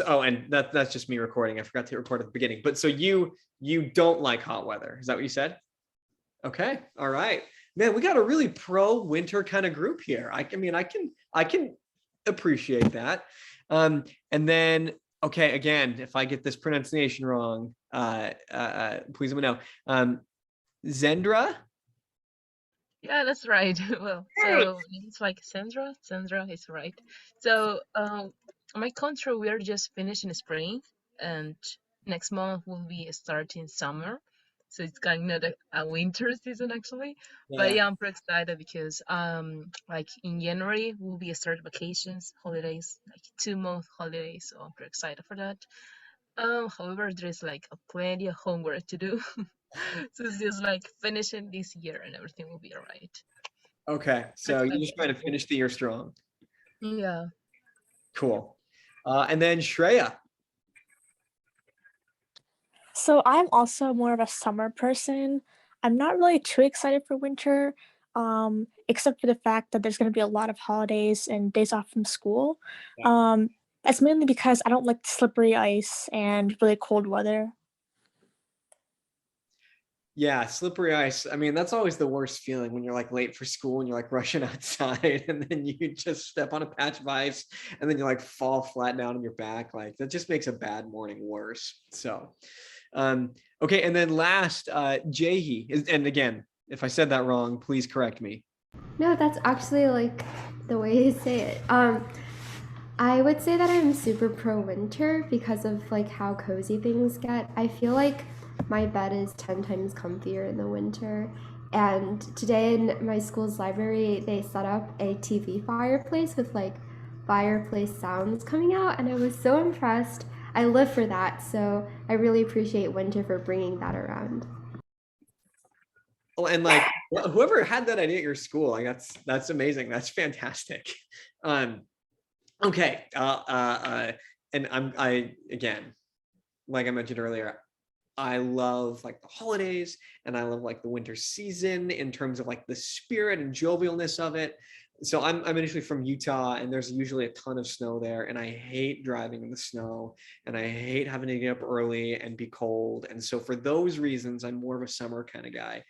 Oh, and that's just me recording. I forgot to record at the beginning. But so you don't like hot weather. Is that what you said? Okay. All right. Man, we got a really pro winter kind of group here. I mean, I can appreciate that. And then okay, again, if I get this pronunciation wrong, please let me know. Zendra. Yeah, that's right. Well, Hey. so it's like Sandra. Sandra is right. So, my country, we are just finishing spring, and next month will be starting summer. So it's kind of a winter season actually. But Yeah. yeah, I'm pretty excited because like in January will be start vacations, holidays, like 2 month holidays. So I'm pretty excited for that. However, there's like a plenty of homework to do. So it's just like finishing this year and everything will be alright. Okay. So you're just trying to finish the year strong. Yeah. Cool. And then Shreya. So I'm also more of a summer person. I'm not really too excited for winter, except for the fact that there's going to be a lot of holidays and days off from school. Yeah. Um, that's mainly because I don't like slippery ice and really cold weather. Yeah, slippery ice. I mean, that's always the worst feeling when you're like late for school and you're like rushing outside and then you just step on a patch of ice and then you like fall flat down on your back. Like that just makes a bad morning worse. So, okay. And then last, Jahi, and again, if I said that wrong, please correct me. No, that's actually like the way you say it. I would say that I'm super pro winter because of like how cozy things get. I feel like my bed is 10 times comfier in the winter. And today in my school's library, they set up a TV fireplace with like fireplace sounds coming out, and I was so impressed. I live for that, so I really appreciate winter for bringing that around. Oh, and like whoever had that idea at your school, like that's amazing. That's fantastic. Um, okay. And I again, like I mentioned earlier, I love like the holidays and I love like the winter season in terms of like the spirit and jovialness of it. So I'm initially from Utah and there's usually a ton of snow there and I hate driving in the snow and I hate having to get up early and be cold. And so for those reasons, I'm more of a summer kind of guy.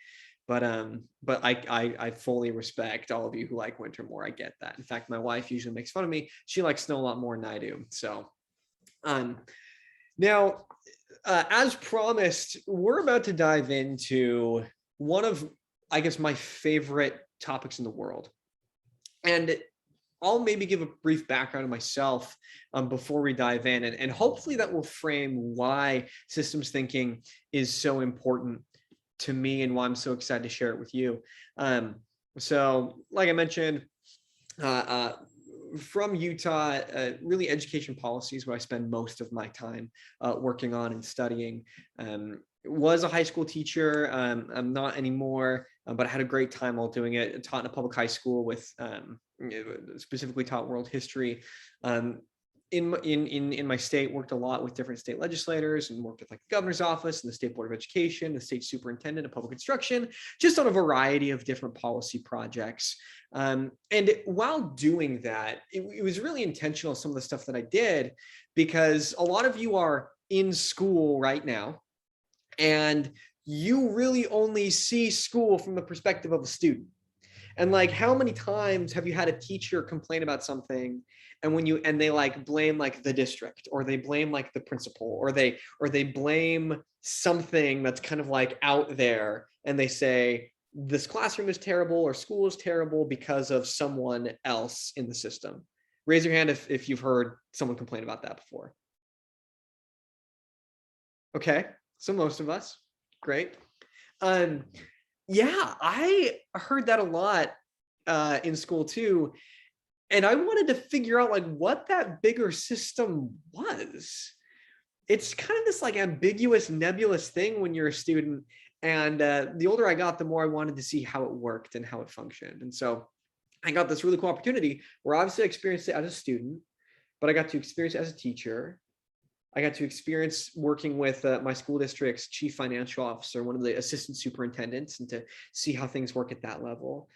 But I fully respect all of you who like winter more. I get that. In fact, my wife usually makes fun of me. She likes snow a lot more than I do. So um now as promised, we're about to dive into one of, I guess, my favorite topics in the world. And I'll maybe give a brief background of myself before we dive in. And hopefully that will frame why systems thinking is so important to me and why I'm so excited to share it with you. So like I mentioned, uh, uh, from Utah, really education policy is what I spend most of my time working on and studying. Was a high school teacher. I'm not anymore, but I had a great time while doing it. I taught in a public high school with specifically taught world history. In my state, worked a lot with different state legislators and worked with like the governor's office and the state board of education, the state superintendent of public instruction, just on a variety of different policy projects. And while doing that, it was really intentional, some of the stuff that I did, because a lot of you are in school right now and you really only see school from the perspective of a student. And like, how many times have you had a teacher complain about something and they like blame like the district or they blame like the principal or they blame something that's kind of like out there and they say this classroom is terrible or school is terrible because of someone else in the system. Raise your hand if you've heard someone complain about that before. Okay, so most of us. Great. Yeah, I heard that a lot in school too. And I wanted to figure out like what that bigger system was. It's kind of this like ambiguous, nebulous thing when you're a student. And the older I got, the more I wanted to see how it worked and how it functioned. And so I got this really cool opportunity where obviously I experienced it as a student, but I got to experience it as a teacher. I got to experience working with my school district's chief financial officer, one of the assistant superintendents, and to see how things work at that level.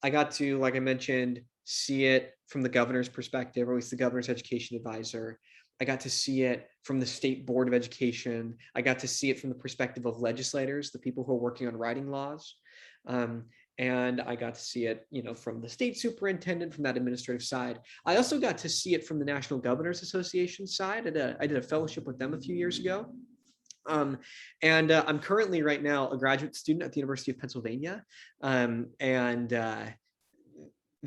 I got to, like I mentioned, see it from the governor's perspective, or at least the governor's education advisor. I got to see it from the state board of education. I got to see it from the perspective of legislators, the people who are working on writing laws. And I got to see it, from the state superintendent, from that administrative side. I also got to see it from the National Governors Association side. I did a fellowship with them a few years ago. And I'm currently right now a graduate student at the University of Pennsylvania. They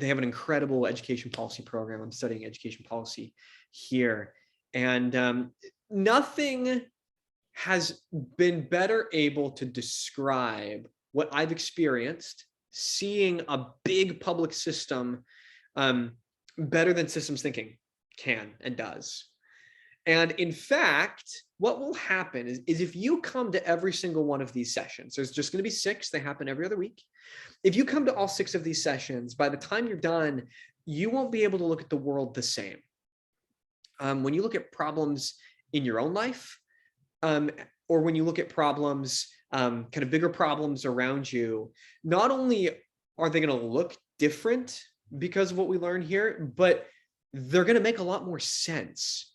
have an incredible education policy program. I'm studying education policy here. And nothing has been better able to describe what I've experienced seeing a big public system better than systems thinking can and does. And in fact, what will happen is if you come to every single one of these sessions, there's just going to be 6, they happen every other week. If you come to all 6 of these sessions, by the time you're done, you won't be able to look at the world the same. When you look at problems in your own life, or when you look at problems, kind of bigger problems around you, not only are they going to look different because of what we learn here, but they're going to make a lot more sense.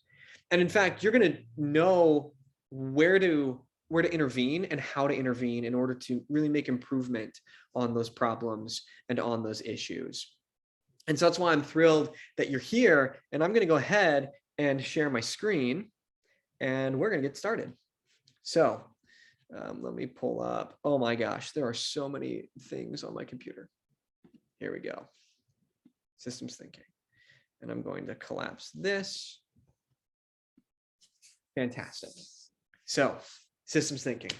And in fact, you're going to know where to intervene and how to intervene in order to really make improvement on those problems and on those issues. And so that's why I'm thrilled that you're here. And I'm going to go ahead and share my screen, and we're going to get started. So let me pull up. Oh my gosh, there are so many things on my computer. Here we go. Systems thinking. And I'm going to collapse this. Fantastic. So systems thinking.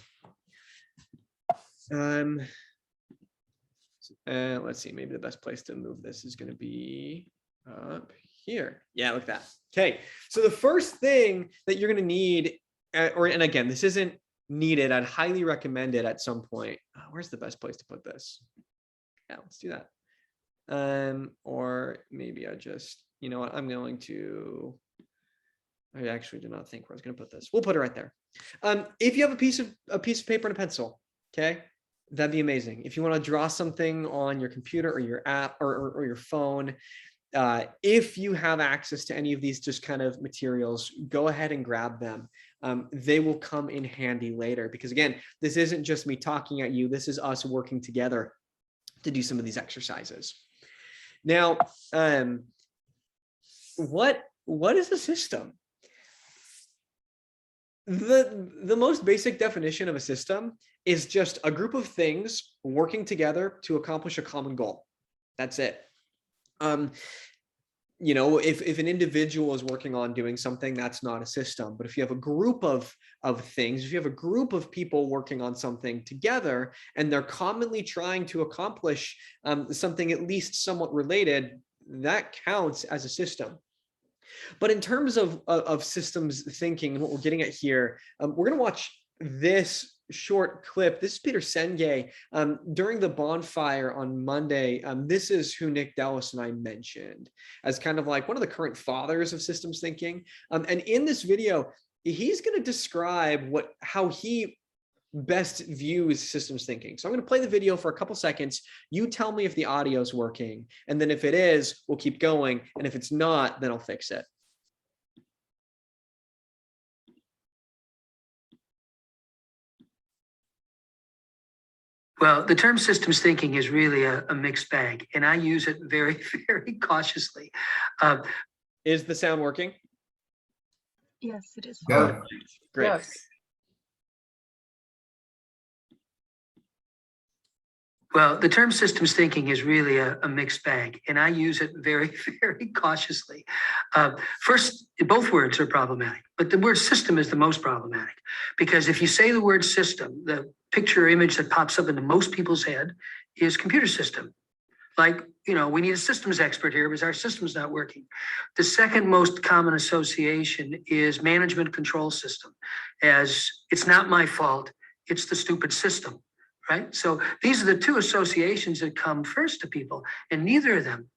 Let's see, maybe the best place to move this is going to be up here. Yeah, look at that. Okay, so the first thing that you're going to need, and again, this isn't needed, I'd highly recommend it at some point. Where's the best place to put this? Yeah, let's do that. Or maybe I just, you know what, I'm going to, I actually do not think where I was going to put this. We'll put it right there. If you have a piece of paper and a pencil, okay, that'd be amazing. If you want to draw something on your computer or your app or your phone, if you have access to any of these just kind of materials, go ahead and grab them. They will come in handy later, because again, this isn't just me talking at you. This is us working together to do some of these exercises. Now, what is a system? The most basic definition of a system is just a group of things working together to accomplish a common goal. That's it. You know, if an individual is working on doing something, that's not a system. But if you have a group of things, if you have a group of people working on something together and they're commonly trying to accomplish something at least somewhat related, that counts as a system. But in terms of systems thinking and what we're getting at here, we're going to watch this short clip. This is Peter Senge during the bonfire on Monday. This is who Nick Dellis and I mentioned as kind of like one of the current fathers of systems thinking. And in this video, he's going to describe how he best views systems thinking. So I'm going to play the video for a couple seconds. You tell me if the audio is working, and then if it is, we'll keep going. And if it's not, then I'll fix it. Well, the term systems thinking is really a mixed bag, and I use it very, very cautiously. Is the sound working? Yes, it is. Yeah. Great. Yes. Well, the term systems thinking is really a mixed bag, and I use it very, very cautiously. First, both words are problematic, but the word system is the most problematic, because if you say the word system, the picture or image that pops up into most people's head is computer system. Like, you know, we need a systems expert here because our system's not working. The second most common association is management control system, as it's not my fault, it's the stupid system. Right? So these are the two associations that come first to people, and neither of them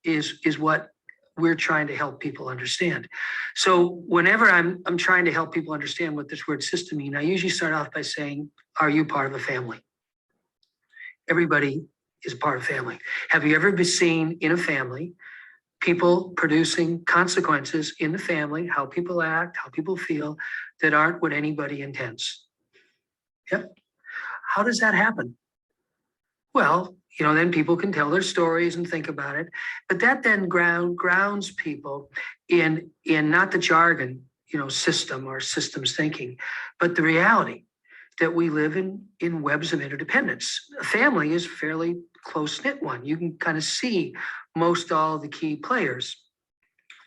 is what we're trying to help people understand. So whenever I'm trying to help people understand what this word system means, I usually start off by saying, are you part of a family? Everybody is part of family. Have you ever been seen in a family, people producing consequences in the family, how people act, how people feel, that aren't what anybody intends? Yep. How does that happen? Well, then people can tell their stories and think about it, but that then grounds people in not the jargon, system or systems thinking, but the reality that we live in webs of interdependence. A family is a fairly close-knit one. You can kind of see most all the key players.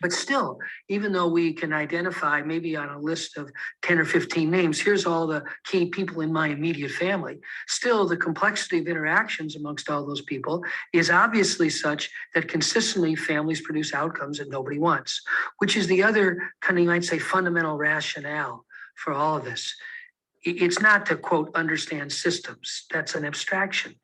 But still, even though we can identify maybe on a list of 10 or 15 names, here's all the key people in my immediate family, still the complexity of interactions amongst all those people is obviously such that consistently families produce outcomes that nobody wants, which is the other kind of, you might say, fundamental rationale for all of this. It's not to, quote, understand systems. That's an abstraction.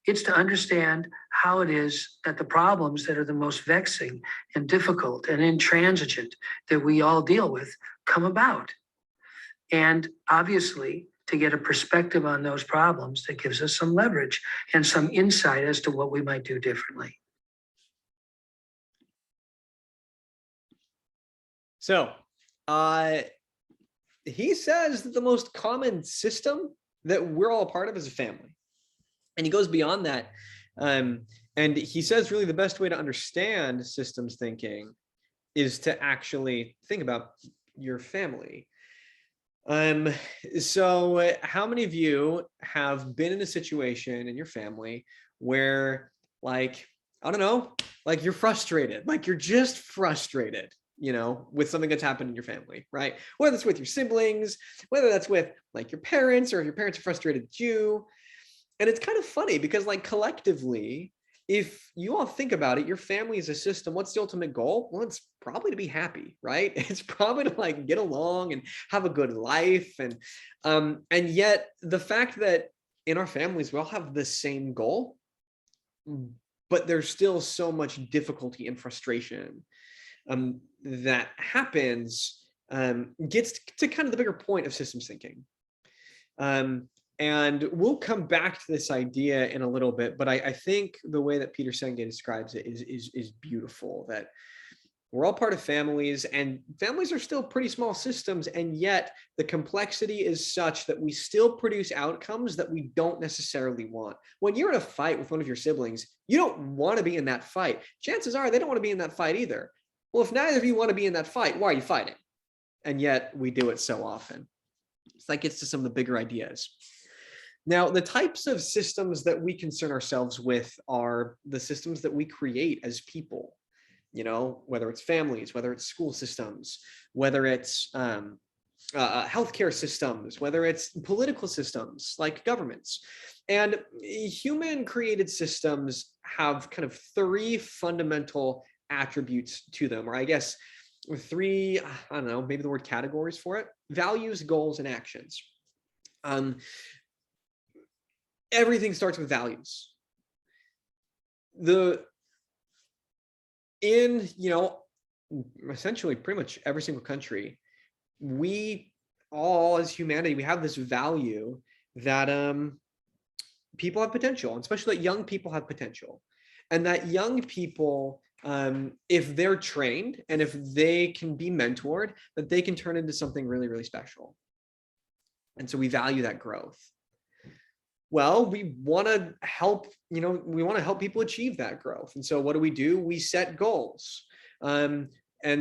It's to understand how it is that the problems that are the most vexing and difficult and intransigent that we all deal with come about. And obviously, to get a perspective on those problems that gives us some leverage and some insight as to what we might do differently. So, he says that the most common system that we're all a part of is a family. And he goes beyond that. And he says really the best way to understand systems thinking is to actually think about your family. So how many of you have been in a situation in your family where, like, I don't know, like you're frustrated, like you're just frustrated, with something that's happened in your family, right? Whether it's with your siblings, whether that's with like your parents, or if your parents are frustrated at you. And it's kind of funny because, like, collectively, if you all think about it, your family is a system. What's the ultimate goal? Well, it's probably to be happy, right? It's probably to like get along and have a good life. And yet the fact that in our families, we all have the same goal, but there's still so much difficulty and frustration that happens, gets to kind of the bigger point of systems thinking. And we'll come back to this idea in a little bit, but I think the way that Peter Senge describes it is beautiful, that we're all part of families, and families are still pretty small systems, and yet the complexity is such that we still produce outcomes that we don't necessarily want. When you're in a fight with one of your siblings, you don't want to be in that fight. Chances are they don't want to be in that fight either. Well, if neither of you want to be in that fight, why are you fighting? And yet we do it so often. So that gets to some of the bigger ideas. Now, the types of systems that we concern ourselves with are the systems that we create as people, whether it's families, whether it's school systems, whether it's healthcare systems, whether it's political systems like governments. And human created systems have kind of three fundamental attributes to them, or I guess three, I don't know, maybe the word categories for it: values, goals, and actions. Everything starts with values. Essentially pretty much every single country, we all as humanity, we have this value that people have potential, and especially that young people have potential. And that young people, if they're trained and if they can be mentored, that they can turn into something really, really special. And so we value that growth. Well, we want to help, we want to help people achieve that growth. And so what do? We set goals. And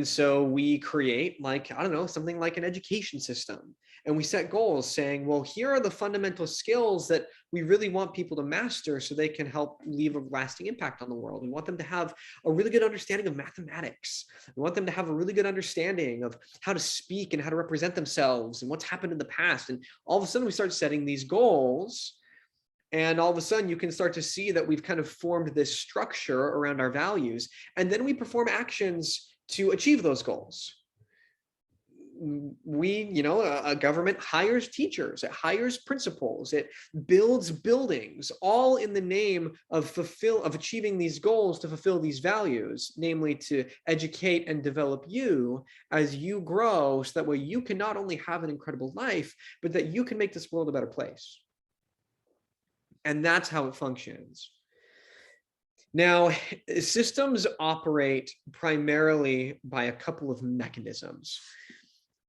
so we create, like, I don't know, something like an education system. And we set goals saying, well, here are the fundamental skills that we really want people to master so they can help leave a lasting impact on the world. We want them to have a really good understanding of mathematics. We want them to have a really good understanding of how to speak and how to represent themselves and what's happened in the past. And all of a sudden we start setting these goals. And all of a sudden you can start to see that we've kind of formed this structure around our values. And then we perform actions to achieve those goals. A government hires teachers, it hires principals, it builds buildings, all in the name of achieving these goals to fulfill these values, namely to educate and develop you as you grow, so that way you can not only have an incredible life, but that you can make this world a better place. And that's how it functions. Now, systems operate primarily by a couple of mechanisms.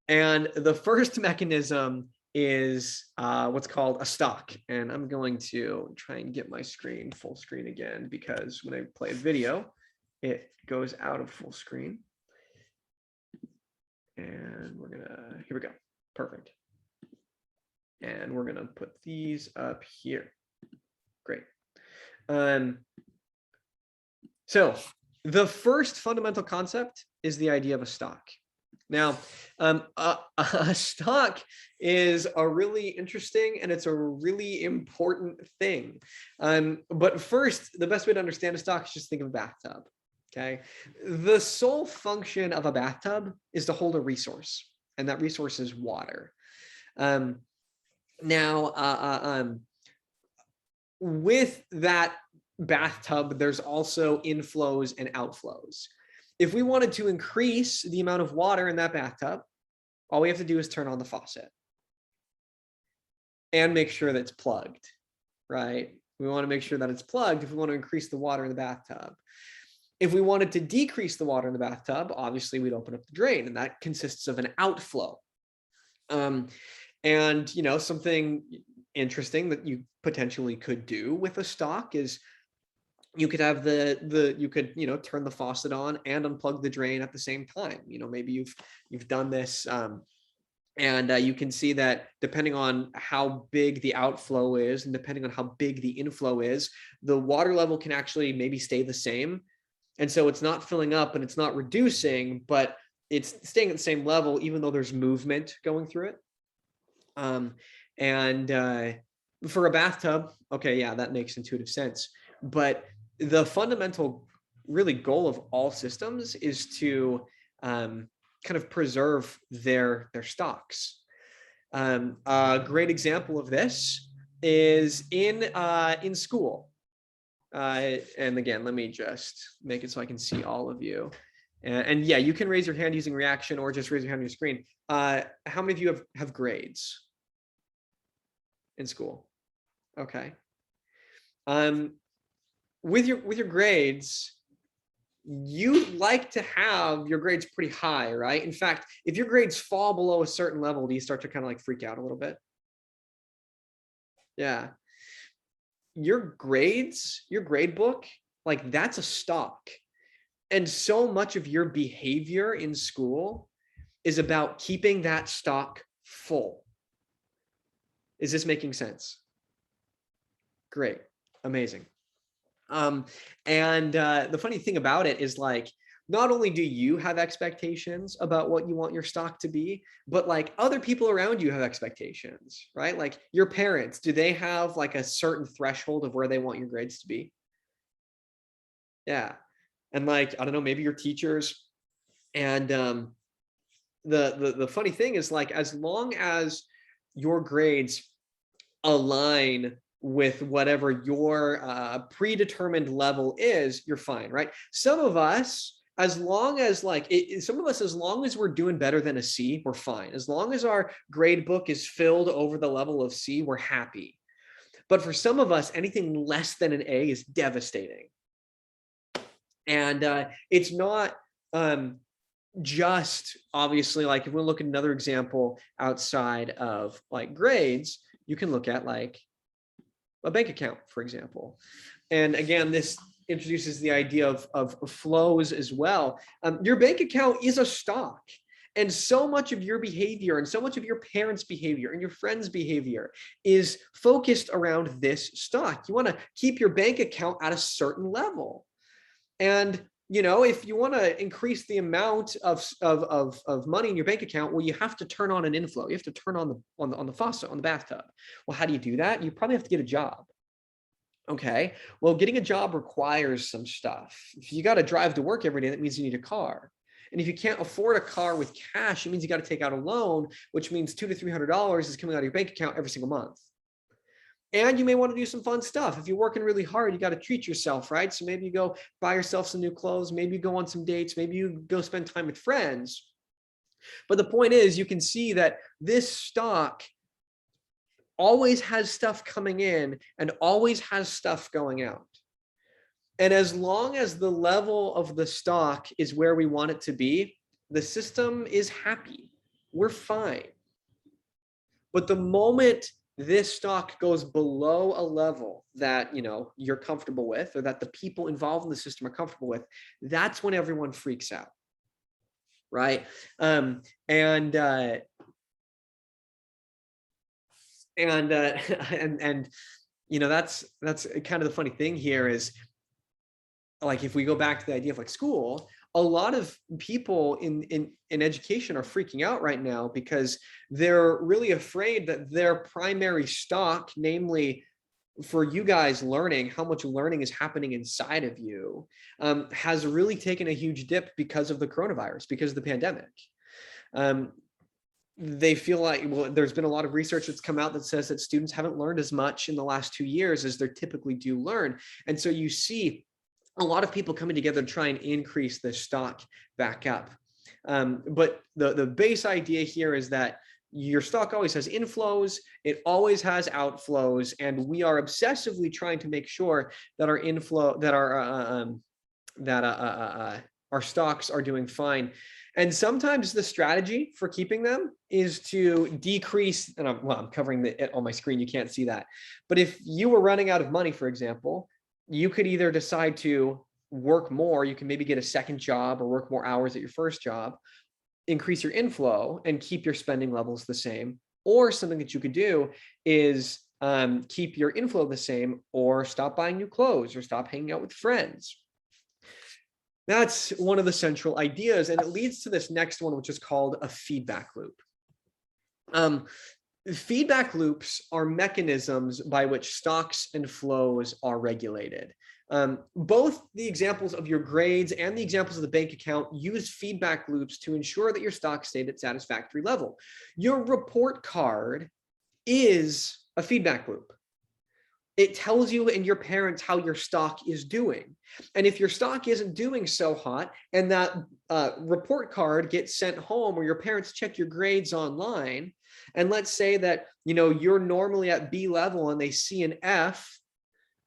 And the first mechanism is what's called a stock. And I'm going to try and get my screen full screen again, because when I play a video, it goes out of full screen. And we're gonna, here we go, perfect. And we're gonna put these up here. Great. So the first fundamental concept is the idea of a stock. Now, a stock is a really interesting and it's a really important thing. But first, the best way to understand a stock is just think of a bathtub. Okay, the sole function of a bathtub is to hold a resource, and that resource is water. With that bathtub, there's also inflows and outflows. If we wanted to increase the amount of water in that bathtub, all we have to do is turn on the faucet and make sure that it's plugged, right? We want to make sure that it's plugged if we want to increase the water in the bathtub. If we wanted to decrease the water in the bathtub, obviously we'd open up the drain, and that consists of an outflow. And you know, something interesting that you potentially could do with a stock is you could have you could, you know, turn the faucet on and unplug the drain at the same time. You know, maybe you've done this, and you can see that depending on how big the outflow is and depending on how big the inflow is, the water level can actually maybe stay the same. And so it's not filling up and it's not reducing, but it's staying at the same level, even though there's movement going through it. For a bathtub, okay, yeah, that makes intuitive sense. But the fundamental really goal of all systems is to kind of preserve their stocks. A great example of this is in school. And again, let me just make it so I can see all of you. And yeah, you can raise your hand using reaction or just raise your hand on your screen. How many of you have grades in school? Okay. With your grades, you like to have your grades pretty high, right? In fact, if your grades fall below a certain level, do you start to kind of like freak out a little bit? Yeah. Your grades, your grade book, like that's a stock. And so much of your behavior in school is about keeping that stock full. Is this making sense? Great, amazing. The funny thing about it is, like, not only do you have expectations about what you want your stock to be, but like other people around you have expectations, right? Like your parents, do they have like a certain threshold of where they want your grades to be? Yeah. And like, I don't know, maybe your teachers. And the funny thing is, like, as long as your grades align with whatever your predetermined level is, you're fine, right? Some of us, as long as as long as we're doing better than a C, we're fine. As long as our grade book is filled over the level of C, we're happy. But for some of us, anything less than an A is devastating. And it's not just, obviously, like if we look at another example outside of like grades, you can look at like a bank account, for example. And again, this introduces the idea of flows as well. Your bank account is a stock. And so much of your behavior and so much of your parents' behavior and your friends' behavior is focused around this stock. You want to keep your bank account at a certain level. And you know, if you want to increase the amount of money in your bank account, well, you have to turn on an inflow. You have to turn on the faucet on the bathtub. Well, how do you do that? You probably have to get a job. Okay. Well, getting a job requires some stuff. If you got to drive to work every day, that means you need a car. And if you can't afford a car with cash, it means you got to take out a loan, which means $200 to $300 is coming out of your bank account every single month. And you may want to do some fun stuff. If you're working really hard, you got to treat yourself, right? So maybe you go buy yourself some new clothes. Maybe you go on some dates. Maybe you go spend time with friends. But the point is, you can see that this stock always has stuff coming in and always has stuff going out. And as long as the level of the stock is where we want it to be, the system is happy. We're fine. But the moment this stock goes below a level that, you know, you're comfortable with, or that the people involved in the system are comfortable with, that's when everyone freaks out, right? And you know, that's kind of the funny thing here is, like, if we go back to the idea of like school, a lot of people in education are freaking out right now because they're really afraid that their primary stock, namely for you guys learning, how much learning is happening inside of you, has really taken a huge dip because of the coronavirus, because of the pandemic. They feel like, well, there's been a lot of research that's come out that says that students haven't learned as much in the last 2 years as they typically do learn. And so you see a lot of people coming together to try and increase the stock back up. But the base idea here is that your stock always has inflows, it always has outflows, and we are obsessively trying to make sure that our inflow, that our stocks are doing fine. And sometimes the strategy for keeping them is to decrease, and I'm covering it on my screen, you can't see that. But if you were running out of money, for example, you could either decide to work more, you can maybe get a second job or work more hours at your first job, increase your inflow and keep your spending levels the same. Or something that you could do is keep your inflow the same, or stop buying new clothes, or stop hanging out with friends. That's one of the central ideas, and it leads to this next one, which is called a feedback loop. Feedback loops are mechanisms by which stocks and flows are regulated. Both the examples of your grades and the examples of the bank account use feedback loops to ensure that your stock stayed at satisfactory level. Your report card is a feedback loop. It tells you and your parents how your stock is doing. And if your stock isn't doing so hot, and that report card gets sent home, or your parents check your grades online, and let's say that, you know, you're normally at B level and they see an F,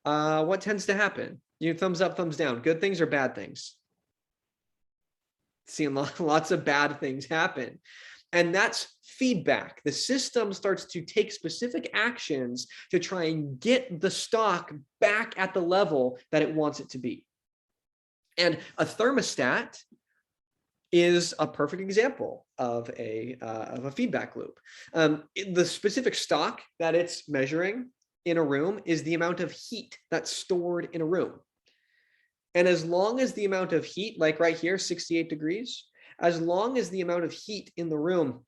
what tends to happen? You know, thumbs up, thumbs down, good things or bad things? Seeing lots of bad things happen. And that's feedback. The system starts to take specific actions to try and get the stock back at the level that it wants it to be. And a thermostat is a perfect example of a feedback loop. The specific stock that it's measuring in a room is the amount of heat that's stored in a room. And as long as the amount of heat, like right here, 68 degrees, as long as the amount of heat in the room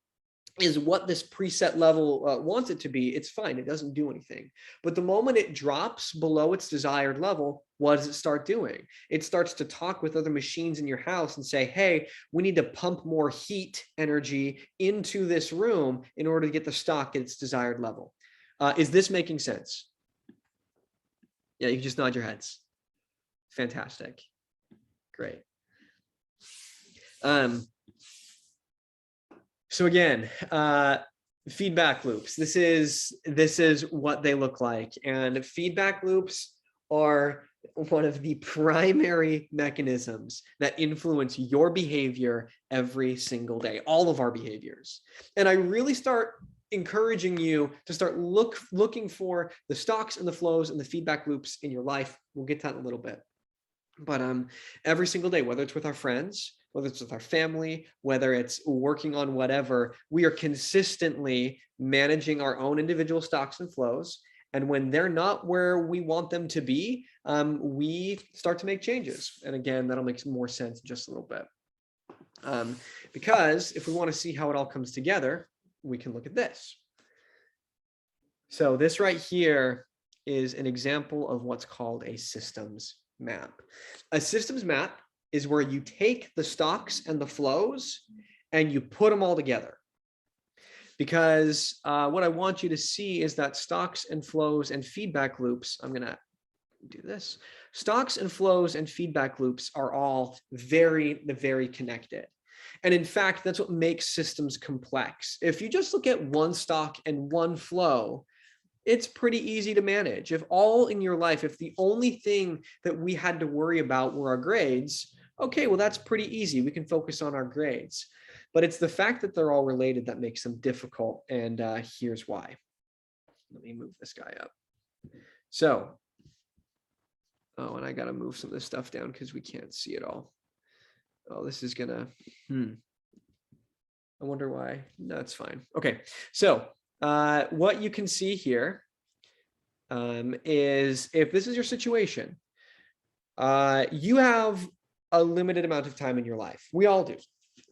is what this preset level wants it to be, it's fine. It doesn't do anything. But the moment it drops below its desired level, what does it start doing? It starts to talk with other machines in your house and say, hey, we need to pump more heat energy into this room in order to get the stock at its desired level. Is this making sense? Yeah, you can just nod your heads. Fantastic. Great. So again, feedback loops. This is what they look like, and feedback loops are one of the primary mechanisms that influence your behavior every single day, all of our behaviors. And I really start encouraging you to start looking for the stocks and the flows and the feedback loops in your life. We'll get to that in a little bit. But every single day, whether it's with our friends, whether it's with our family, whether it's working on whatever, we are consistently managing our own individual stocks and flows. And when they're not where we want them to be, we start to make changes. And again, that'll make more sense in just a little bit. Because if we want to see how it all comes together, we can look at this. So this right here is an example of what's called a systems map. A systems map is where you take the stocks and the flows and you put them all together. Because what I want you to see is that stocks and flows and feedback loops, I'm gonna do this. Stocks and flows and feedback loops are all very, very connected. And in fact, that's what makes systems complex. If you just look at one stock and one flow, it's pretty easy to manage. If all in your life, if the only thing that we had to worry about were our grades, okay, well, that's pretty easy. We can focus on our grades. But it's the fact that they're all related that makes them difficult. And here's why. Let me move this guy up. So, oh, and I got to move some of this stuff down because we can't see it all. Oh, this is gonna, I wonder why. No, it's fine. Okay, so what you can see here is if this is your situation, you have a limited amount of time in your life. We all do.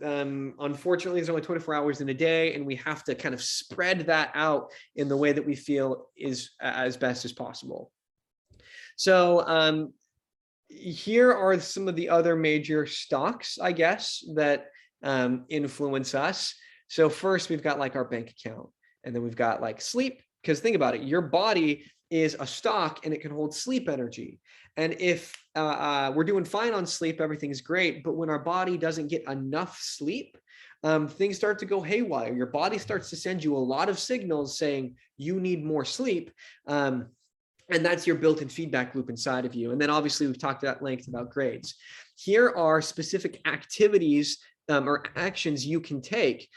Unfortunately, there's only 24 hours in a day, and we have to kind of spread that out in the way that we feel is as best as possible. So here are some of the other major stocks, I guess, that influence us. So first, we've got like our bank account, and then we've got like sleep, because think about it, your body is a stock and it can hold sleep energy. And if we're doing fine on sleep, everything's great. But when our body doesn't get enough sleep, things start to go haywire. Your body starts to send you a lot of signals saying you need more sleep. And that's your built-in feedback loop inside of you. And then obviously we've talked at length about grades. Here are specific activities or actions you can take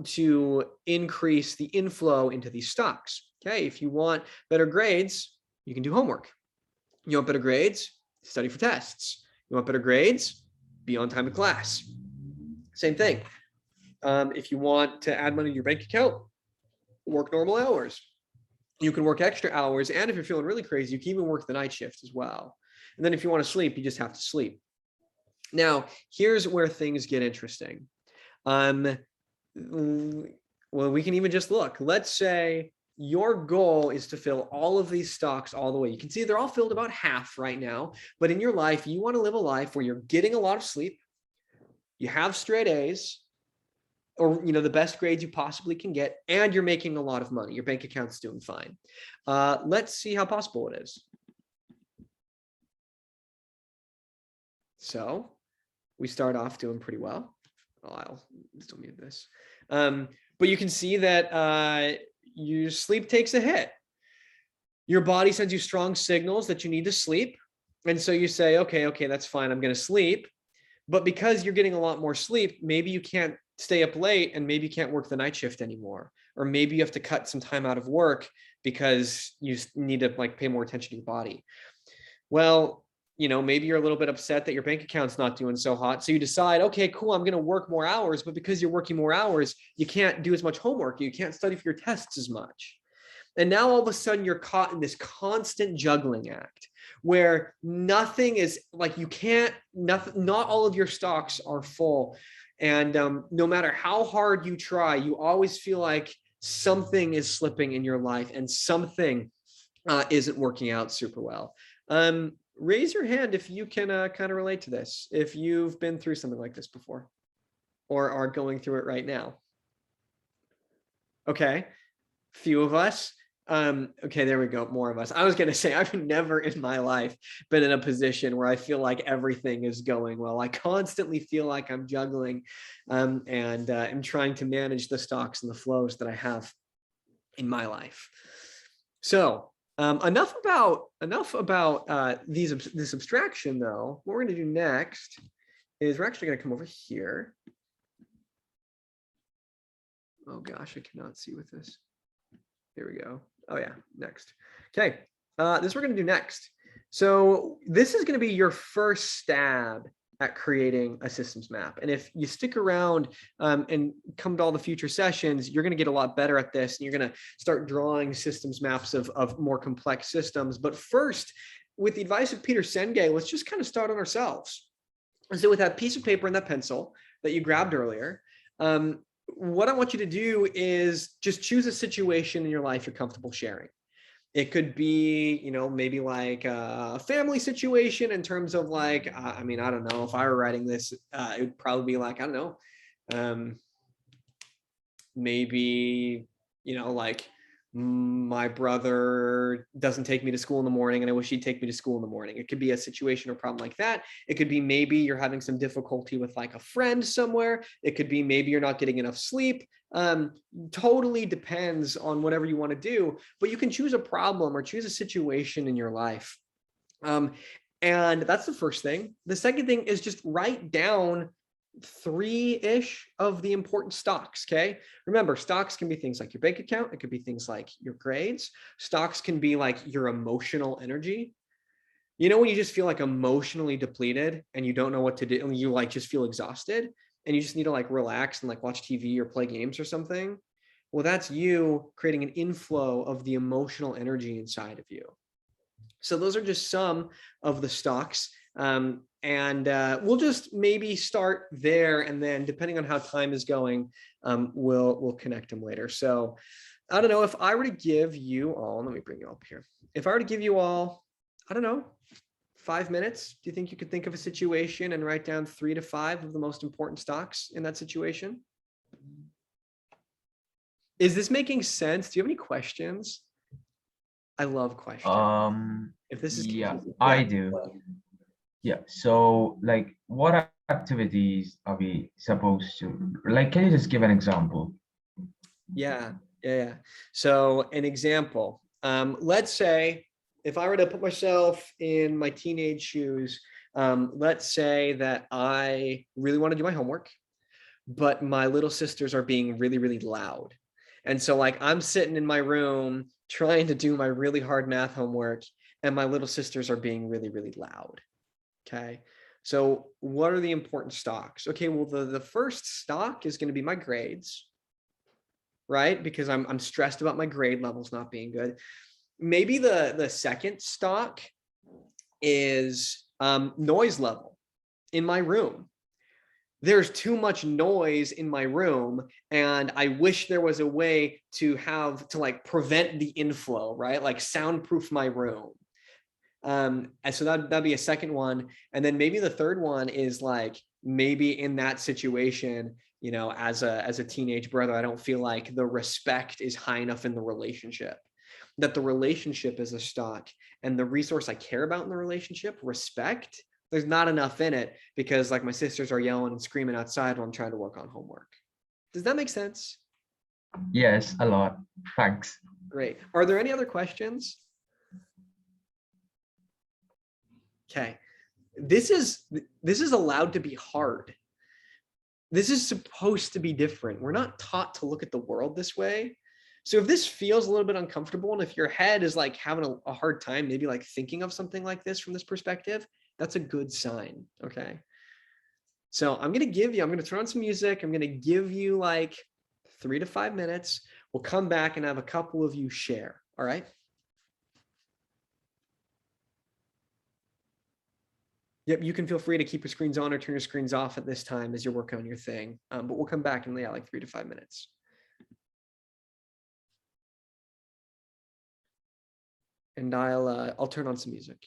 to increase the inflow into these stocks. Okay, if you want better grades, you can do homework. You want better grades? Study for tests. You want better grades? Be on time to class. Same thing. If you want to add money to your bank account, work normal hours. You can work extra hours, and if you're feeling really crazy, you can even work the night shift as well. And then if you want to sleep, you just have to sleep. Now, here's where things get interesting. Well, we can even just look. Let's say your goal is to fill all of these stocks all the way. You can see they're all filled about half right now, but in your life, you want to live a life where you're getting a lot of sleep, you have straight A's, or the best grades you possibly can get, and you're making a lot of money. Your bank account's doing fine. Let's see how possible it is. So we start off doing pretty well. Oh, I'll still mute this. But you can see that your sleep takes a hit. Your body sends you strong signals that you need to sleep. And so you say, okay, that's fine. I'm going to sleep. But because you're getting a lot more sleep, maybe you can't stay up late, and maybe you can't work the night shift anymore. Or maybe you have to cut some time out of work because you need to pay more attention to your body. Well, maybe you're a little bit upset that your bank account's not doing so hot. So you decide, okay, cool, I'm going to work more hours. But because you're working more hours, you can't do as much homework. You can't study for your tests as much. And now all of a sudden you're caught in this constant juggling act where nothing is not all of your stocks are full. And no matter how hard you try, you always feel like something is slipping in your life and something isn't working out super well. Raise your hand if you can kind of relate to this, if you've been through something like this before or are going through it right now. Okay, few of us. Okay, there we go, more of us. I was going to say, I've never in my life been in a position where I feel like everything is going well. I constantly feel like I'm juggling and I'm trying to manage the stocks and the flows that I have in my life. So enough about this abstraction, though. What we're going to do next is we're actually going to come over here. Oh gosh, I cannot see with this. Here we go. Oh yeah, next. Okay, this we're going to do next. So this is going to be your first stab at creating a systems map. And if you stick around and come to all the future sessions, you're going to get a lot better at this. And you're going to start drawing systems maps of more complex systems. But first, with the advice of Peter Senge, let's just kind of start on ourselves. And so with that piece of paper and that pencil that you grabbed earlier, what I want you to do is just choose a situation in your life you're comfortable sharing. It could be, maybe like a family situation in terms of I don't know, if I were writing this, it would probably be like, I don't know, maybe, my brother doesn't take me to school in the morning and I wish he'd take me to school in the morning. It could be a situation or problem like that. It could be maybe you're having some difficulty with like a friend somewhere. It could be maybe you're not getting enough sleep. Totally depends on whatever you want to do, but you can choose a problem or choose a situation in your life. And that's the first thing. The second thing is just write down 3-ish of the important stocks. Okay. Remember, stocks can be things like your bank account. It could be things like your grades. Stocks can be like your emotional energy. You know, when you just feel like emotionally depleted and you don't know what to do, and you like just feel exhausted and you just need to like relax and like watch TV or play games or something. Well, that's you creating an inflow of the emotional energy inside of you. So those are just some of the stocks. And we'll just maybe start there, and then depending on how time is going, we'll connect them later. So I don't know, if I were to give you all, let me bring you up here. If I were to give you all, I don't know, 5 minutes, do you think you could think of a situation and write down 3 to 5 of the most important stocks in that situation? Is this making sense? Do you have any questions? I love questions. If this is Yeah, confusing, I do. Yeah, so like what activities are we supposed to, like, can you just give an example? Yeah. So an example, let's say if I were to put myself in my teenage shoes, let's say that I really want to do my homework, but my little sisters are being really, really loud. And so like I'm sitting in my room trying to do my really hard math homework, and my little sisters are being really, really loud. Okay. So what are the important stocks? Okay, well, the first stock is going to be my grades, right? Because I'm stressed about my grade levels not being good. Maybe the second stock is noise level in my room. There's too much noise in my room, and I wish there was a way to like prevent the inflow, right? Like soundproof my room. And so that'd be a second one. And then maybe the third one is like, maybe in that situation, you know, as a teenage brother, I don't feel like the respect is high enough in the relationship, that the relationship is a stock, and the resource I care about in the relationship, respect, there's not enough in it because like my sisters are yelling and screaming outside while I'm trying to work on homework. Does that make sense? Yes, a lot. Thanks. Great. Are there any other questions? Okay. This is allowed to be hard. This is supposed to be different. We're not taught to look at the world this way. So if this feels a little bit uncomfortable, and if your head is like having a hard time, maybe like thinking of something like this from this perspective, that's a good sign. Okay. So I'm going to turn on some music. I'm going to give you like 3 to 5 minutes. We'll come back and have a couple of you share. All right. Yep, you can feel free to keep your screens on or turn your screens off at this time as you're working on your thing. But we'll come back in like 3 to 5 minutes. And I'll turn on some music.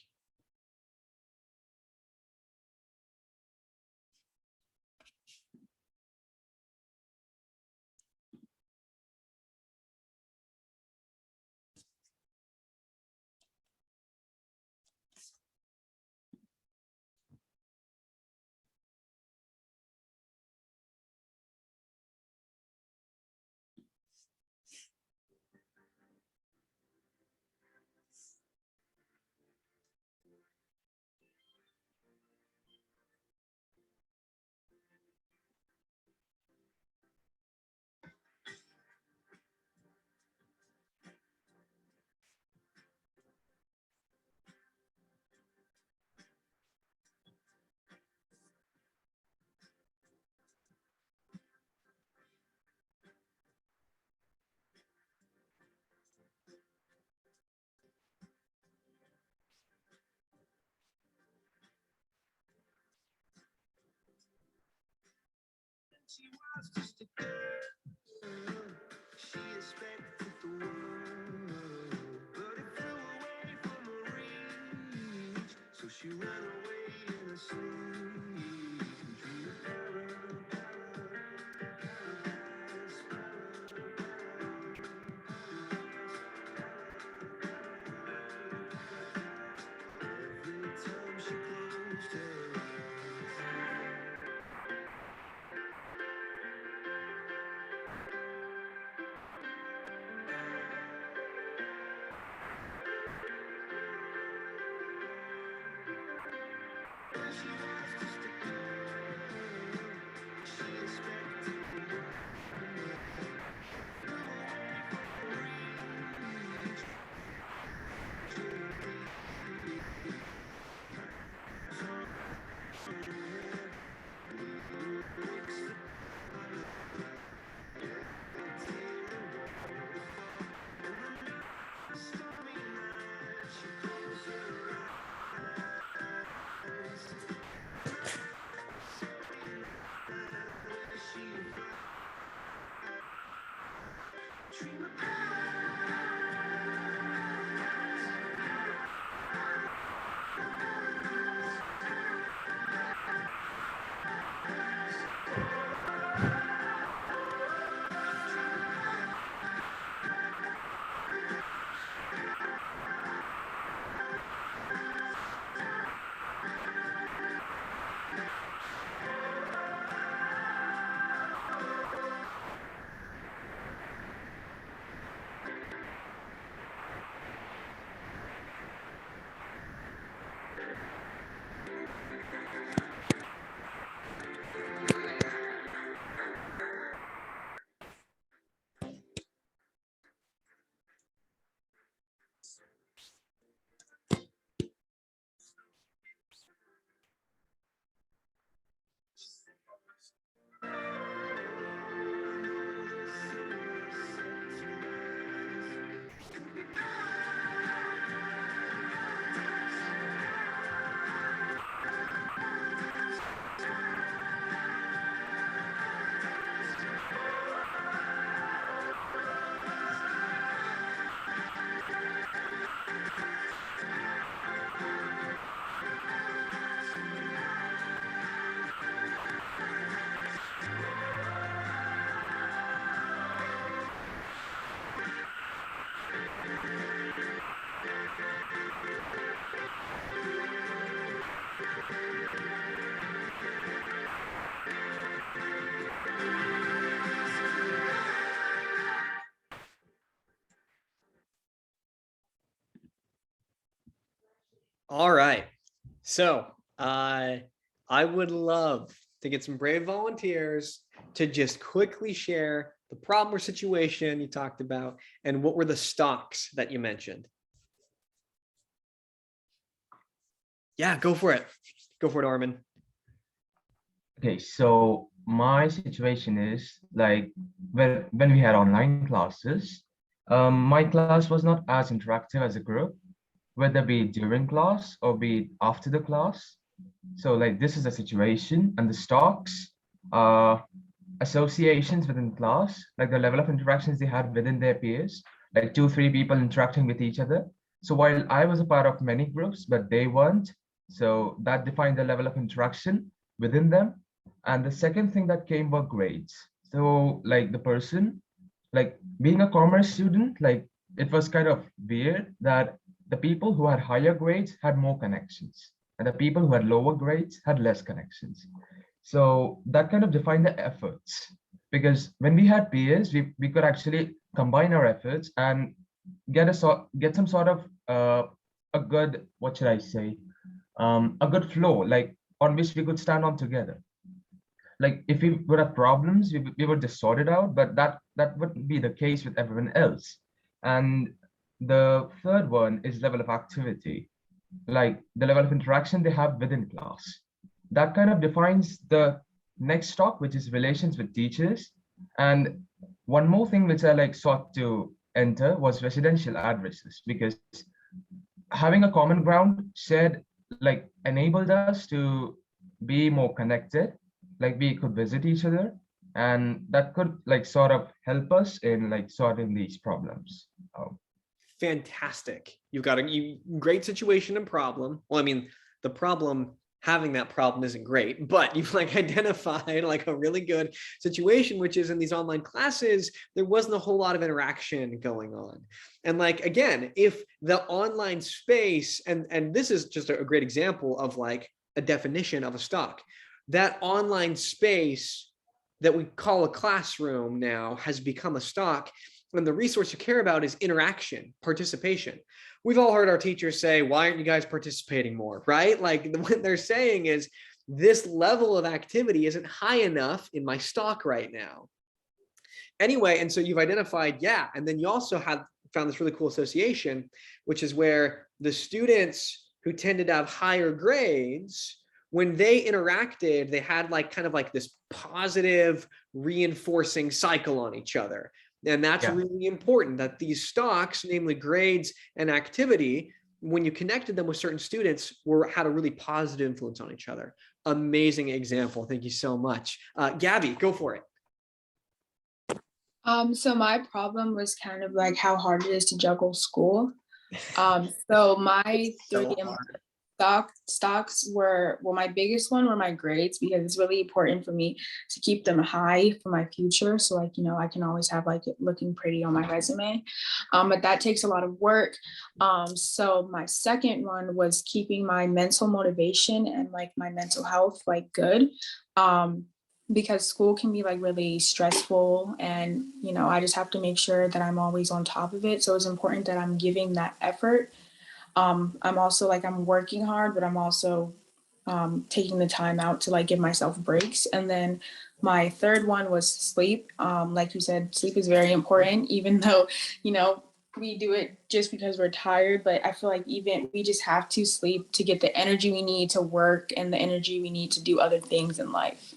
She was just a girl. She expected the world, but it flew away from her reach. So she ran away in a sleep and dreamed of paradise, paradise, paradise. All right. So I would love to get some brave volunteers to just quickly share the problem or situation you talked about and what were the stocks that you mentioned. Yeah, go for it. Go for it, Armin. Okay, so my situation is like when we had online classes, my class was not as interactive as a group, whether be it during class or be it after the class. So like this is a situation, and the stocks associations within class, like the level of interactions they had within their peers, like 2, 3 people interacting with each other. So while I was a part of many groups, but they weren't, so that defined the level of interaction within them. And the second thing that came were grades. So like the person, like being a commerce student, like it was kind of weird that the people who had higher grades had more connections, and the people who had lower grades had less connections. So that kind of defined the efforts, because when we had peers, we could actually combine our efforts and get some sort of a good, what should I say, a good flow, like on which we could stand on together. Like if we would have problems, we would just sort it out, but that wouldn't be the case with everyone else. And the third one is level of activity, like the level of interaction they have within class. That kind of defines the next talk, which is relations with teachers. And one more thing which I like sought to enter was residential addresses, because having a common ground shared like enabled us to be more connected, like we could visit each other, and that could like sort of help us in like sorting these problems. Fantastic. You've got a great situation and problem. Well, I mean, the problem, having that problem isn't great, but you've like identified like a really good situation, which is in these online classes, there wasn't a whole lot of interaction going on. And like, again, if the online space, and this is just a great example of like a definition of a stock, that online space that we call a classroom now has become a stock. And the resource you care about is interaction, participation. We've all heard our teachers say, why aren't you guys participating more, right? Like what they're saying is this level of activity isn't high enough in my stock right now. Anyway, and so you've identified, yeah, and then you also have found this really cool association, which is where the students who tended to have higher grades, when they interacted, they had like kind of like this positive reinforcing cycle on each other. And that's really important, that these stocks, namely grades and activity, when you connected them with certain students, had a really positive influence on each other. Amazing example. Thank you so much. Gabby, go for it. So my problem was kind of like how hard it is to juggle school. So my So 3 hard. stocks were, well, my biggest one were my grades because it's really important for me to keep them high for my future. So like, you know, I can always have like it looking pretty on my resume. But that takes a lot of work. So my second one was keeping my mental motivation and like my mental health like good. Because school can be like really stressful and you know I just have to make sure that I'm always on top of it, so it's important that I'm giving that effort. I'm also like I'm working hard, but I'm also taking the time out to like give myself breaks. And then my third one was sleep. Like you said, sleep is very important, even though, you know, we do it just because we're tired. But I feel like even we just have to sleep to get the energy we need to work and the energy we need to do other things in life.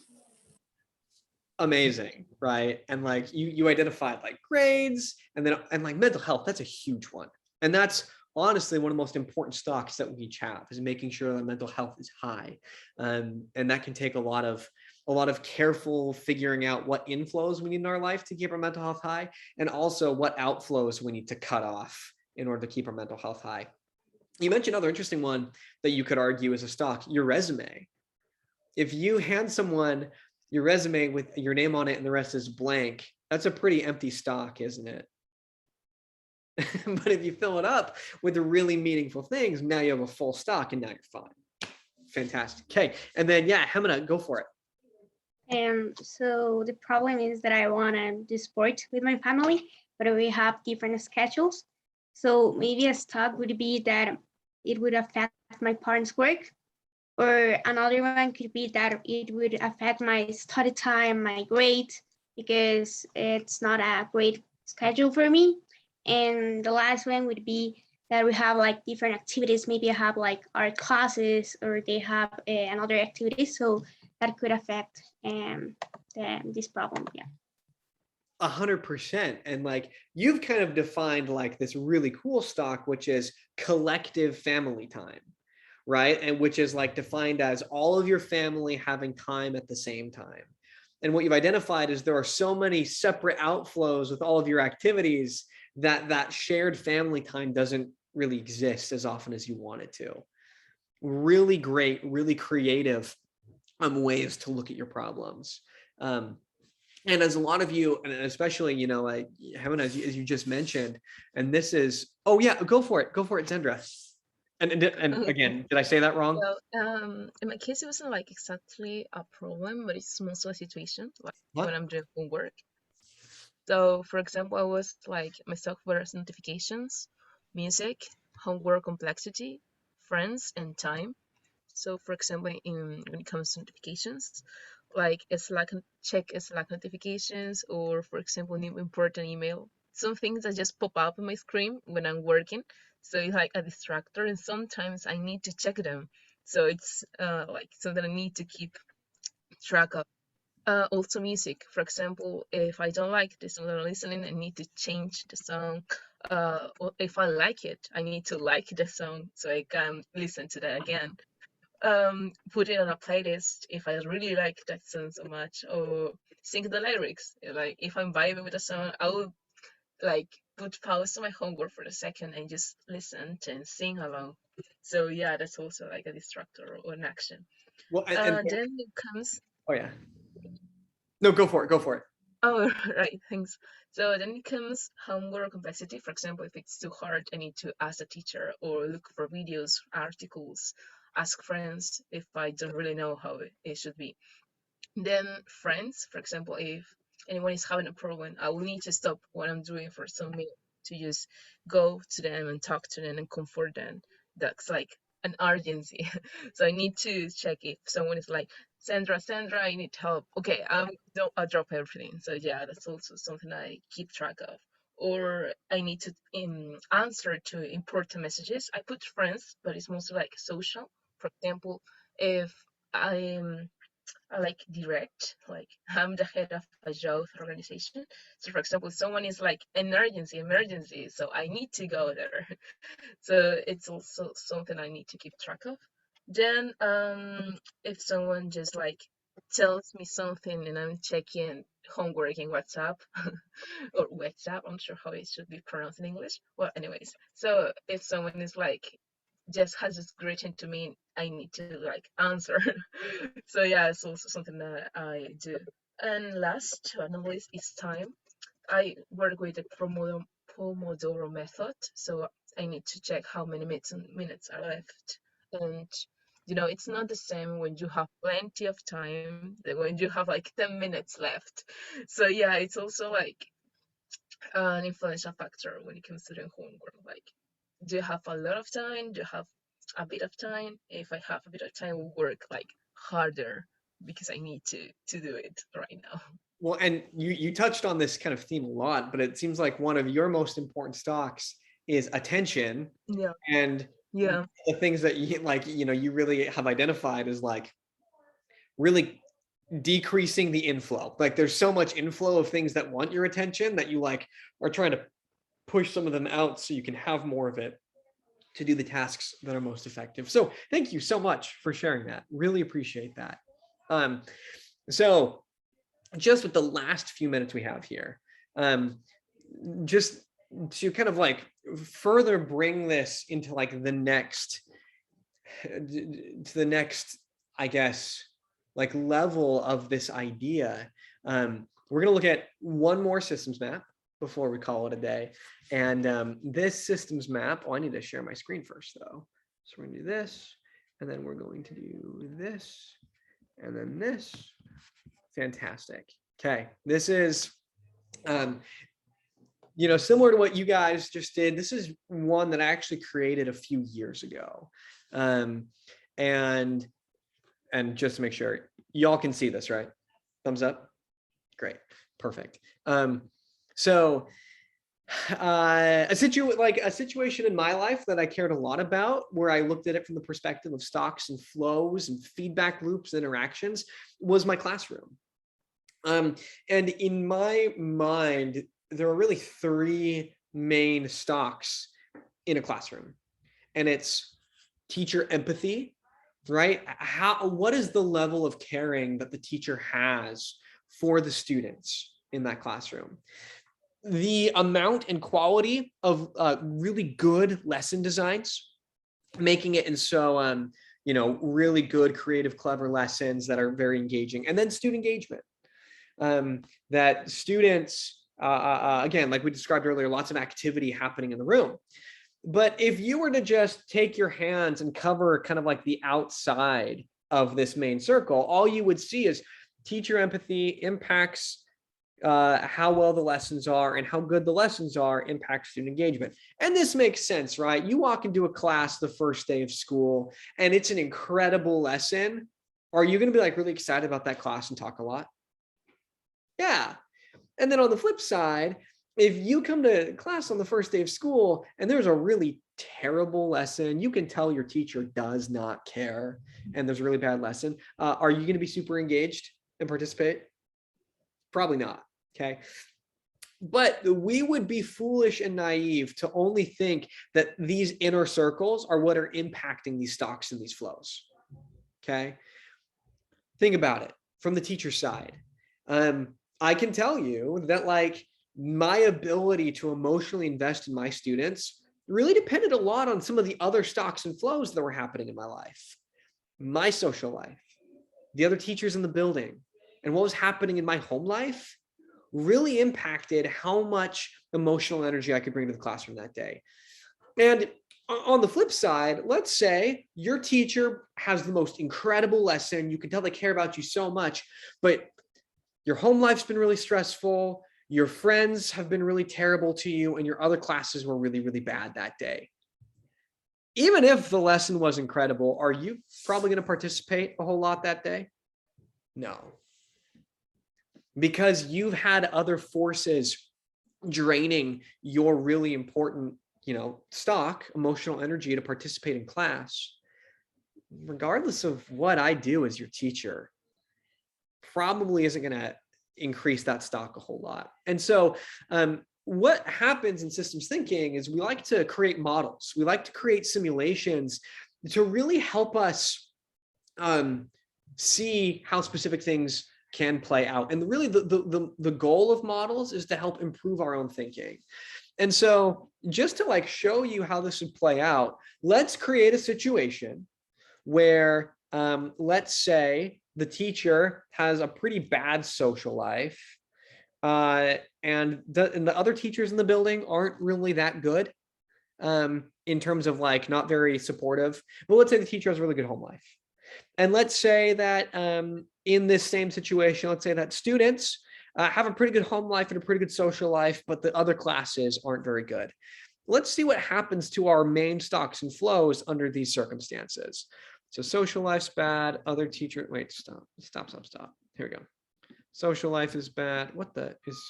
Amazing, right? And like you identified like grades and then and like mental health, that's a huge one. And that's honestly one of the most important stocks that we each have is making sure that mental health is high. And that can take a lot of careful figuring out what inflows we need in our life to keep our mental health high, and also what outflows we need to cut off in order to keep our mental health high. You mentioned another interesting one that you could argue is a stock, your resume. If you hand someone your resume with your name on it and the rest is blank, that's a pretty empty stock, isn't it? But if you fill it up with the really meaningful things, now you have a full stock and now you're fine. Fantastic. Okay. And then, yeah, Hemina, go for it. So the problem is that I want to do sports with my family, but we have different schedules. So maybe a stock would be that it would affect my parents' work, or another one could be that it would affect my study time, my grade, because it's not a great schedule for me. And the last one would be that we have like different activities. Maybe I have like art classes or they have another activities. So that could affect this problem. Yeah. 100%. And like you've kind of defined like this really cool stock, which is collective family time, right? And which is like defined as all of your family having time at the same time. And what you've identified is there are so many separate outflows with all of your activities that that shared family time doesn't really exist as often as you want it to. Really great, really creative ways to look at your problems. And as a lot of you, and especially, you know, like Hemina, as you just mentioned, and this is, oh yeah, go for it, Zendra. And again, did I say that wrong? Well, in my case, it wasn't like exactly a problem, but it's mostly a situation, like What? when I'm doing homework. So, for example, I was like my software notifications, music, homework complexity, friends, and time. So, for example, when it comes to notifications, like Slack, check Slack notifications, or for example, new important email. Some things that just pop up on my screen when I'm working. So it's like a distractor, and sometimes I need to check them. So it's like something I need to keep track of. Also music, for example, if I don't like the song that I'm listening, I need to change the song. Or if I like it, I need to like the song so I can listen to that again. Put it on a playlist if I really like that song so much, or sing the lyrics. Like if I'm vibing with a song, I will like put pause on my homework for a second and just listen and sing along. So yeah, that's also like a distractor or an action. Well, Then it comes. oh yeah. No, go for it. Go for it. Oh, right, thanks. So then it comes homework complexity. For example, if it's too hard, I need to ask a teacher or look for videos, articles, ask friends if I don't really know how it should be. Then friends, for example, if anyone is having a problem, I will need to stop what I'm doing for some minute to just go to them and talk to them and comfort them. That's like an urgency. So I need to check if someone is like, Sandra, I need help. Okay, I'll drop everything. So yeah, that's also something I keep track of. Or I need to answer to important messages. I put friends, but it's mostly like social. For example, if I'm like direct, like I'm the head of a youth organization. So for example, someone is like emergency, so I need to go there. So it's also something I need to keep track of. Then if someone just like tells me something and I'm checking homework in WhatsApp or WhatsApp. I'm not sure how it should be pronounced in English. Well, anyways, so if someone is like just has this greeting to me, I need to like answer. So yeah, it's also something that I do. And last but not least is time. I work with the Pomodoro method, so I need to check how many minutes are left. And it's not the same when you have plenty of time than when you have like 10 minutes left. So yeah, it's also like an influential factor when it comes to doing homework. Like, do you have a lot of time? Do you have a bit of time? If I have a bit of time, I will work like harder because I need to do it right now. Well, and you touched on this kind of theme a lot, but it seems like one of your most important stocks is attention. Yeah. And Yeah. the things that you like, you really have identified as like really decreasing the inflow. Like there's so much inflow of things that want your attention that you like are trying to push some of them out so you can have more of it to do the tasks that are most effective. So thank you so much for sharing that. Really appreciate that. So just with the last few minutes we have here, just to kind of like further bring this into like the next, I guess, like level of this idea, we're going to look at one more systems map before we call it a day. And this systems map, I need to share my screen first though. So we're going to do this, and then we're going to do this, and then this. Fantastic. Okay, this is, similar to what you guys just did. This is one that I actually created a few years ago. And just to make sure y'all can see this, right? Thumbs up. Great. Perfect. So a situation in my life that I cared a lot about, where I looked at it from the perspective of stocks and flows and feedback loops, interactions, was my classroom. And in my mind, there are really three main stocks in a classroom, and it's teacher empathy, right? What is the level of caring that the teacher has for the students in that classroom? The amount and quality of really good lesson designs, making it in so, really good, creative, clever lessons that are very engaging. And then student engagement, that students, again, like we described earlier, lots of activity happening in the room. But if you were to just take your hands and cover kind of like the outside of this main circle, all you would see is teacher empathy impacts how well the lessons are, and how good the lessons are impacts student engagement. And this makes sense, right? You walk into a class the first day of school and it's an incredible lesson. Are you going to be like really excited about that class and talk a lot? Yeah. And then on the flip side, if you come to class on the first day of school and there's a really terrible lesson, you can tell your teacher does not care, and there's a really bad lesson, are you going to be super engaged and participate? Probably not. Okay. But we would be foolish and naive to only think that these inner circles are what are impacting these stocks and these flows. Okay. Think about it from the teacher side. I can tell you that like my ability to emotionally invest in my students really depended a lot on some of the other stocks and flows that were happening in my life, my social life, the other teachers in the building, and what was happening in my home life really impacted how much emotional energy I could bring to the classroom that day. And on the flip side, let's say your teacher has the most incredible lesson. You can tell they care about you so much, but your home life's been really stressful. Your friends have been really terrible to you, and your other classes were really, really bad that day. Even if the lesson was incredible, are you probably going to participate a whole lot that day? No. Because you've had other forces draining your really important, stock, emotional energy to participate in class. Regardless of what I do as your teacher, probably isn't going to increase that stock a whole lot. And so what happens in systems thinking is we like to create models. We like to create simulations to really help us see how specific things can play out. And really the goal of models is to help improve our own thinking. And so just to like show you how this would play out, let's create a situation where let's say the teacher has a pretty bad social life, and the other teachers in the building aren't really that good in terms of like not very supportive. But let's say the teacher has a really good home life. And let's say that in this same situation, let's say that students have a pretty good home life and a pretty good social life, but the other classes aren't very good. Let's see what happens to our main stocks and flows under these circumstances. So social life's bad, other teacher, wait, stop. Here we go. Social life is bad. What the is,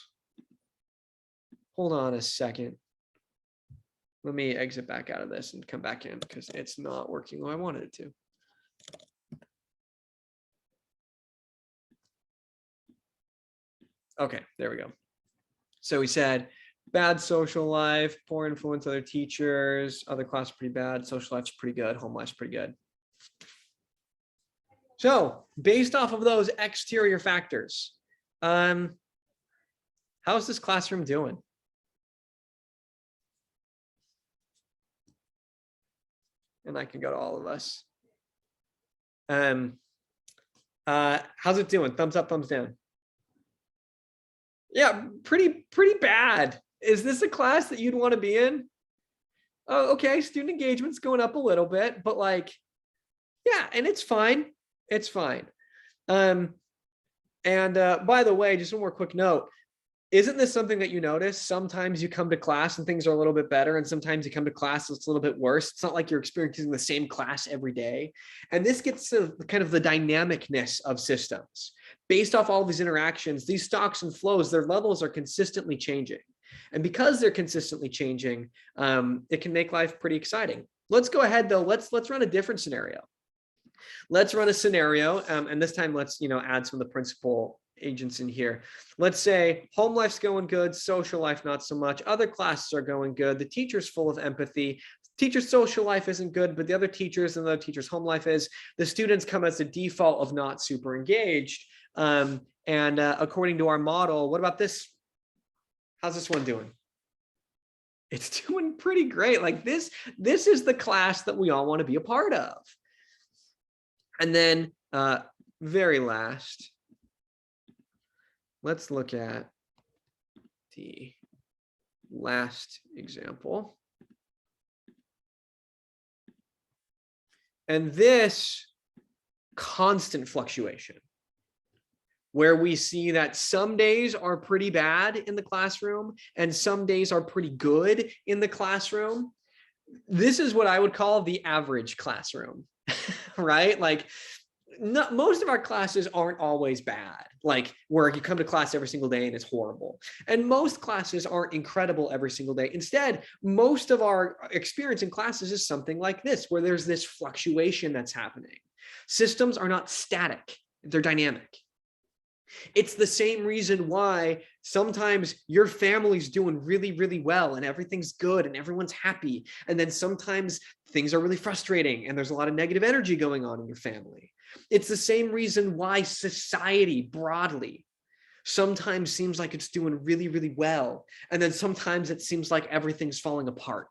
hold on a second. Let me exit back out of this and come back in because it's not working the way I wanted it to. Okay, there we go. So we said bad social life, poor influence other teachers, other class pretty bad, social life's pretty good, home life's pretty good. So based off of those exterior factors, how's this classroom doing? And I can go to all of us. How's it doing? Thumbs up, thumbs down. Yeah, pretty bad. Is this a class that you'd want to be in? Oh, okay, student engagement's going up a little bit, but like, yeah, and it's fine. It's fine. By the way, just one more quick note. Isn't this something that you notice? Sometimes you come to class and things are a little bit better, and sometimes you come to class and it's a little bit worse. It's not like you're experiencing the same class every day. And this gets to kind of the dynamicness of systems. Based off all these interactions, these stocks and flows, their levels are consistently changing. And because they're consistently changing, it can make life pretty exciting. Let's go ahead though, let's run a different scenario. Let's run a scenario, and this time let's add some of the principal agents in here. Let's say home life's going good, social life not so much, other classes are going good, the teacher's full of empathy, teacher's social life isn't good, but the other teachers and the teacher's home life is, the students come as a default of not super engaged. According to our model, what about this? How's this one doing? It's doing pretty great. Like this is the class that we all want to be a part of. And then very last, let's look at the last example. And this constant fluctuation, where we see that some days are pretty bad in the classroom and some days are pretty good in the classroom. This is what I would call the average classroom, right? Like most of our classes aren't always bad, like where you come to class every single day and it's horrible. And most classes aren't incredible every single day. Instead, most of our experience in classes is something like this, where there's this fluctuation that's happening. Systems are not static, they're dynamic. It's the same reason why sometimes your family's doing really, really well and everything's good and everyone's happy. And then sometimes things are really frustrating and there's a lot of negative energy going on in your family. It's the same reason why society broadly sometimes seems like it's doing really, really well. And then sometimes it seems like everything's falling apart.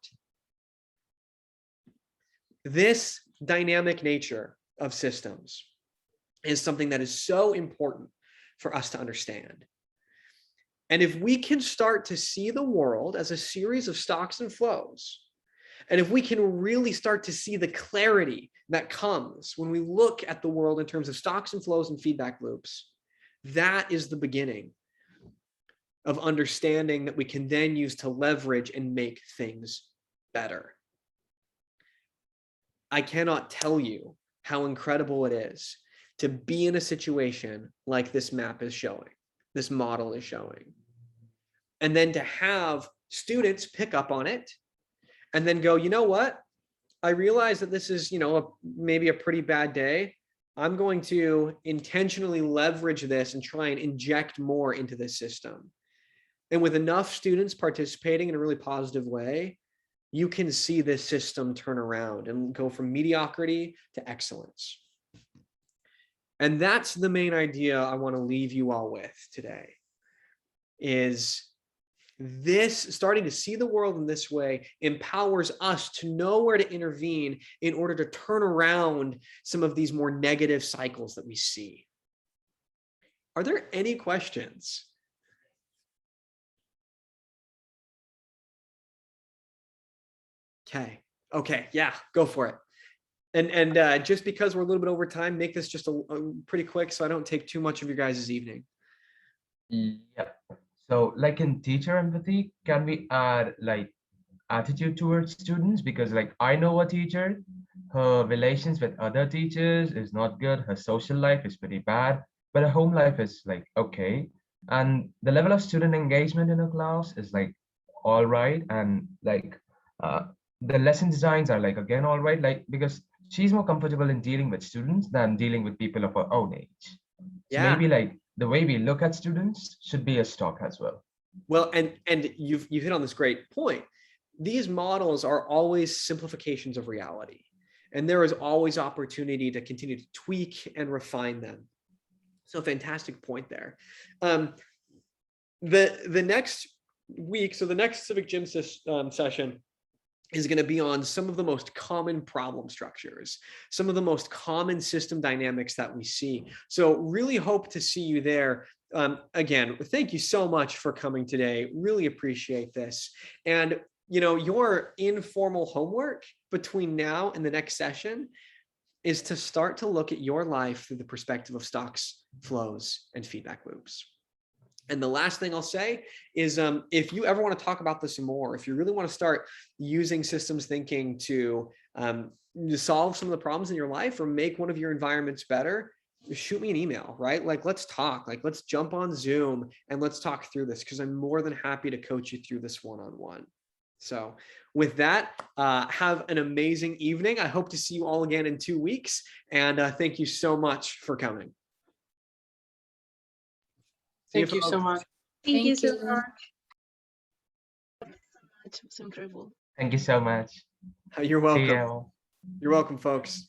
This dynamic nature of systems is something that is so important for us to understand. And if we can start to see the world as a series of stocks and flows, and if we can really start to see the clarity that comes when we look at the world in terms of stocks and flows and feedback loops, that is the beginning of understanding that we can then use to leverage and make things better. I cannot tell you how incredible it is to be in a situation like this map is showing, this model is showing, and then to have students pick up on it and then go, you know what? I realize that this is, maybe a pretty bad day. I'm going to intentionally leverage this and try and inject more into this system. And with enough students participating in a really positive way, you can see this system turn around and go from mediocrity to excellence. And that's the main idea I want to leave you all with today, is this starting to see the world in this way empowers us to know where to intervene in order to turn around some of these more negative cycles that we see. Are there any questions? Okay, yeah, go for it. And just because we're a little bit over time, make this just a pretty quick so I don't take too much of your guys' evening. Yeah. So like in teacher empathy, can we add like attitude towards students? Because like I know a teacher, her relations with other teachers is not good. Her social life is pretty bad, but her home life is like okay. And the level of student engagement in her class is like all right. And like the lesson designs are like again all right, like because she's more comfortable in dealing with students than dealing with people of her own age. So Yeah. maybe like the way we look at students should be a stock as well. Well, and you've hit on this great point. These models are always simplifications of reality, and there is always opportunity to continue to tweak and refine them. So fantastic point there. The next week, so the next Civic Gym session is going to be on some of the most common problem structures, some of the most common system dynamics that we see. So really hope to see you there. Again, thank you so much for coming today. Really appreciate this. And you know, your informal homework between now and the next session is to start to look at your life through the perspective of stocks, flows, and feedback loops. And the last thing I'll say is if you ever want to talk about this more, if you really want to start using systems thinking to solve some of the problems in your life or make one of your environments better, shoot me an email, right? Like, let's talk, like, let's jump on Zoom and let's talk through this, because I'm more than happy to coach you through this one-on-one. So with that, have an amazing evening. I hope to see you all again in 2 weeks. And thank you so much for coming. Thank you so much. Thank you so you. much. It was incredible. Thank you so much. You're See welcome. you. You're welcome, folks.